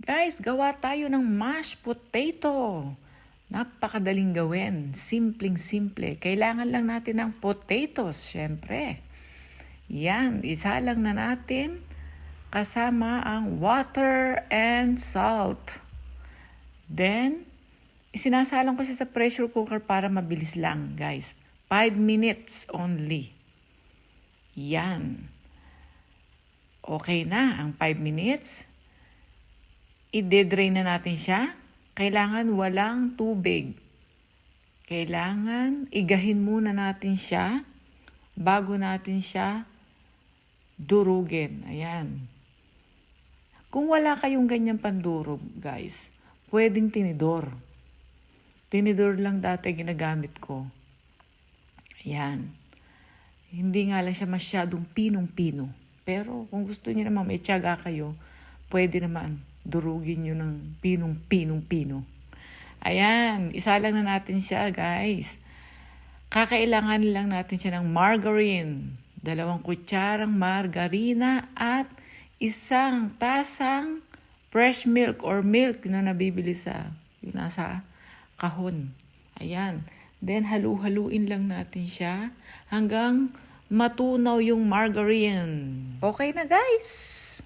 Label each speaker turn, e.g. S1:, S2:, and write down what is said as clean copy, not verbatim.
S1: Guys, gawa tayo ng mashed potato. Napakadaling gawin. Simpleng-simple. Kailangan lang natin ng potatoes, syempre. Yan, isa lang na natin kasama ang water and salt. Then, isinasalang ko siya sa pressure cooker para mabilis lang, guys. 5 minutes only. Yan. Okay na ang 5 minutes. I-drain na natin siya. Kailangan walang tubig. Kailangan igahin muna natin siya bago natin siya durugin. Ayan. Kung wala kayong ganyan pandurog, guys, pwedeng tinidor. Tinidor lang dati ginagamit ko. Ayan. Hindi nga lang siya masyadong pinong-pino. Pero kung gusto niyo naman may tiyaga kayo, pwede naman durugin nyo ng pinong-pinong-pino. Ayan, isa lang na natin siya, guys. Kakailangan lang natin siya ng margarine. 2 kutsarang margarina at 1 tasang fresh milk or milk na nabibili sa yung nasa kahon. Ayan. Then, halu-haluin lang natin siya hanggang matunaw yung margarine. Okay na, guys!